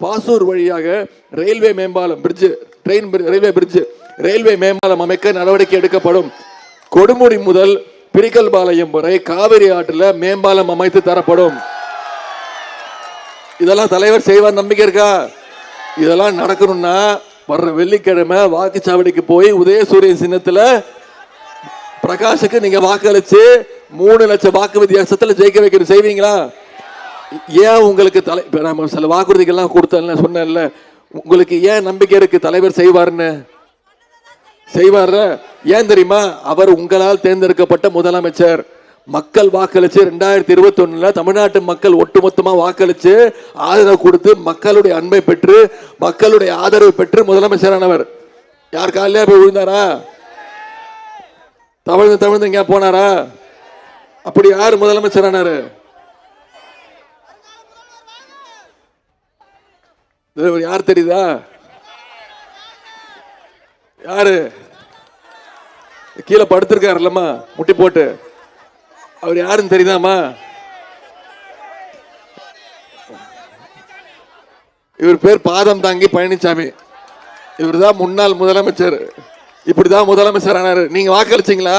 பாசூர் வழியாக ரயில்வே மேம்பாலம் ரயில்வே மேம்பாலம் அமைக்க நடவடிக்கை எடுக்கப்படும். கொடுமுடி முதல் பிரிக்கல்பாளையம் வரை காவிரி ஆற்றில் மேம்பாலம் அமைத்து தரப்படும். இதெல்லாம் தலைவர் செய்வார் நம்பிக்கை இருக்கா? இதெல்லாம் நடக்கணும்னா வர்ற வெள்ளிக்கிழமை வாக்குச்சாவடிக்கு போய் உதயசூரியன் சின்னத்தில் பிரகாஷுக்கு நீங்க வாக்களிச்சு 3 லட்சம் வாக்கு வித்தியாசத்துல ஜெயிக்க வைக்கணும். செய்வீங்களா? ஏன் உங்களுக்கு நம்ம சில வாக்குறுதிகள்லாம் கொடுத்தல சொன்ன, உங்களுக்கு ஏன் நம்பிக்கை இருக்கு தலைவர் செய்வார்னு? செய்வார். ஏன் தெரியுமா? அவர் உங்களால் தேர்ந்தெடுக்கப்பட்ட முதலமைச்சர். மக்கள் வாக்களிச்சு 2021 தமிழ்நாட்டு மக்கள் ஒட்டுமொத்தமா வாக்களிச்சு ஆதரவு கொடுத்து மக்களுடைய அன்பை பெற்று மக்களுடைய ஆதரவு பெற்று முதலமைச்சரானவர். யார் காலையில போய் விழுந்தாரா? தமிழ்ந்து இங்க போனாரா? அப்படி யாரு முதலமைச்சரானாரு? யார் தெரியுதா? யாரு? கீழே படுத்திருக்காருல்லம்மா முட்டி போட்டு, அவர் யாருன்னு தெரியுதாமா? இவர் பேர் பாதம் தாங்கி பழனிசாமி. இவர் தான் முன்னாள் முதலமைச்சர். இப்படிதான் முதலமைச்சர் ஆனாரு. நீங்க வாக்களிச்சீங்களா?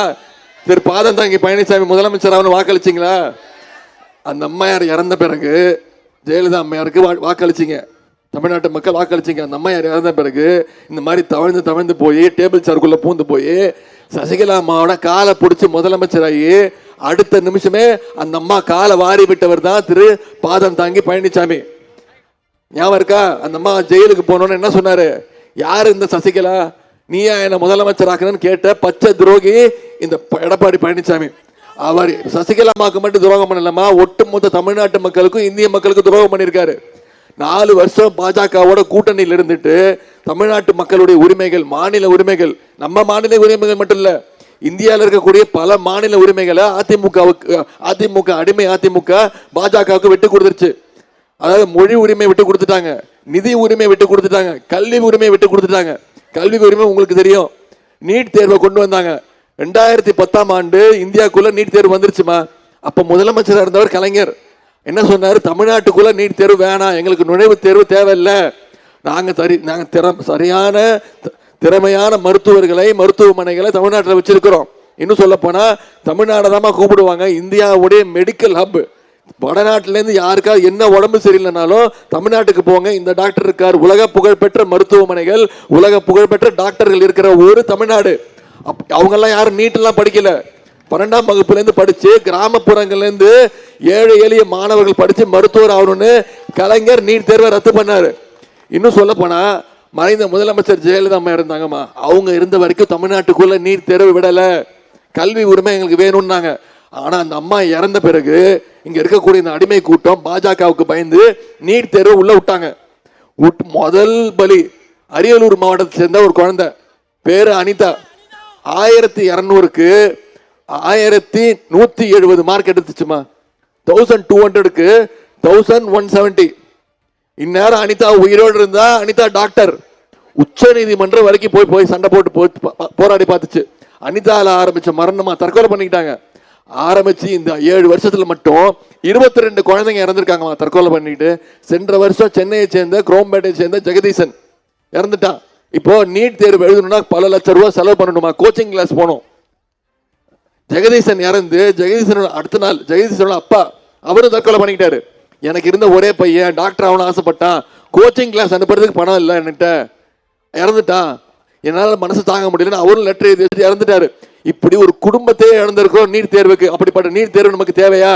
திரு பாதம் தாங்கி பழனிசாமி முதலமைச்சர் அவனு வாக்களிச்சீங்களா? அந்த அம்மையார் இறந்த பிறகு ஜெயலலிதா அம்மையாருக்கு வாக்களிச்சிங்க. தமிழ்நாட்டு மக்கள் வாக்களிச்சிங்க. அந்த அம்மையார் இறந்த பிறகு இந்த மாதிரி தவழ்ந்து போய் டேபிள் சேருக்குள்ள பூந்து போய் சசிகலா அம்மாவோட காலை பிடிச்சி முதலமைச்சராகி அடுத்த நிமிஷமே அந்த அம்மா காலை வாரி விட்டவர் தான் திரு பாதம் தாங்கி பழனிசாமி. ஞாபகம் இருக்கா? அந்த அம்மா ஜெயிலுக்கு போனோன்னு என்ன சொன்னாரு? யாரு இந்த சசிகலா? நீயா என்ன முதலமைச்சர் ஆக்கணும்னு கேட்ட பச்சை துரோகி இந்த எடப்பாடி பழனிசாமி. அவர் சசிகலா அம்மாவுக்கு மட்டும் துரோகம் பண்ணலாமா, ஒட்டுமொத்த தமிழ்நாட்டு மக்களுக்கும் இந்திய மக்களுக்கும் துரோகம் பண்ணியிருக்காரு. 4 வருஷம் பாஜகவோட கூட்டணியில் இருந்துட்டு தமிழ்நாட்டு மக்களுடைய உரிமைகள், மாநில உரிமைகள், நம்ம மாநில உரிமைகள் மட்டும் இல்ல, இந்தியாவில் இருக்கக்கூடிய பல மாநில உரிமைகளை அதிமுக அடிமை அதிமுக பாஜகவுக்கு விட்டு கொடுத்துருச்சு. அதாவது மொழி உரிமை விட்டு கொடுத்துட்டாங்க, நிதி உரிமை விட்டு கொடுத்துட்டாங்க, கல்வி உரிமை விட்டு கொடுத்துட்டாங்க. கல்வி உரிமை உங்களுக்கு தெரியும். நீட் தேர்வை கொண்டு வந்தாங்க. 2010ஆம் ஆண்டு இந்தியாக்குள்ள நீட் தேர்வு வந்துருச்சுமா. அப்ப முதலமைச்சராக இருந்தவர் கலைஞர் என்ன சொன்னாரு? தமிழ்நாட்டுக்குள்ள நீட் தேர்வு வேணாம், எங்களுக்கு நுழைவுத் தேர்வு தேவையில்லை. நாங்க சரியான திறமையான மருத்துவமனைகளை தமிழ்நாட்டில் வச்சிருக்கிறோம். இன்னும் சொல்ல போனா தமிழ்நாடு தான் கூப்பிடுவாங்க இந்தியாவுடைய மெடிக்கல் ஹப். வடநாட்டிலேருந்து யாருக்காவது என்ன உடம்பு சரியில்லைனாலும் தமிழ்நாட்டுக்கு போங்க, இந்த டாக்டர் இருக்கார். உலக புகழ்பெற்ற மருத்துவமனைகள், உலக புகழ்பெற்ற டாக்டர்கள் இருக்கிற ஒரு தமிழ்நாடு. அவங்கெல்லாம் யாரும் நீட்டெல்லாம் படிக்கல. 12ஆம் வகுப்புலேருந்து படிச்சு கிராமப்புறங்கள்லேருந்து ஏழை எளிய மாணவர்கள் படிச்சு மருத்துவர் ஆகணும்னு கலைஞர் நீட் தேர்வை ரத்து பண்ணாரு. இன்னும் சொல்ல போனா மறைந்த முதலமைச்சர் ஜெயலலிதா அம்மா இருந்தாங்கம்மா, அவங்க இருந்த வரைக்கும் தமிழ்நாட்டுக்குள்ள நீட் தேர்வு விடல. கல்வி உரிமை எங்களுக்கு வேணும்னாங்க. ஆனா அந்த அம்மா இறந்த பிறகு இங்க இருக்கக்கூடிய இந்த அடிமை கூட்டம் பாஜகவுக்கு பயந்து நீட் தேர்வு உள்ள விட்டாங்க. முதல் பலி அரியலூர் மாவட்டத்தை சேர்ந்த ஒரு குழந்தை, பேரு அனிதா. 1200க்கு 1170 மார்க் எடுத்துச்சுமா. 1200க்கு 1170. இந்நேரம் அனிதா உயிரோடு இருந்தா அனிதா டாக்டர். உச்ச நீதிமன்றம் வரைக்கும் போய் சண்டை போட்டு போராடி பார்த்துச்சு. அனிதால ஆரம்பிச்ச மரணமா தற்கொலை பண்ணிக்கிட்டாங்க. ஆரம்பிச்சு இந்த 7 வருஷத்துல மட்டும் 22 குழந்தைங்க இறந்திருக்காங்க தற்கொலை பண்ணிட்டு. சென்ற வருஷம் சென்னையை சேர்ந்த குரோம்பேட்டை சேர்ந்த ஜெகதீசன் இறந்துட்டான். இப்போ நீட் தேர்வு எழுதணும்னா பல லட்சம் ரூபாய் செலவு பண்ணணுமா, கோச்சிங் கிளாஸ் போகணும். ஜெகதீசன் இறந்து ஜெகதீசனோட அடுத்த நாள் ஜெகதீசனோட அப்பா அவரும் தற்கொலை பண்ணிக்கிட்டாரு. எனக்கு இருந்த ஒரே பையன் டாக்டர் ஆகணும் ஆசைப்பட்டான், கோச்சிங் கிளாஸ் அனுப்புறதுக்கு பணம் இல்லை என்கிட்ட, இறந்துட்டான், என்னால மனசு தாங்க முடியலன்னு அவரும் லெட்டர் எழுதி இறந்துட்டாரு. இப்படி ஒரு குடும்பத்தையே இழந்திருக்கோம் நீட் தேர்வுக்கு. அப்படிப்பட்ட நீட் தேர்வு நமக்கு தேவையா?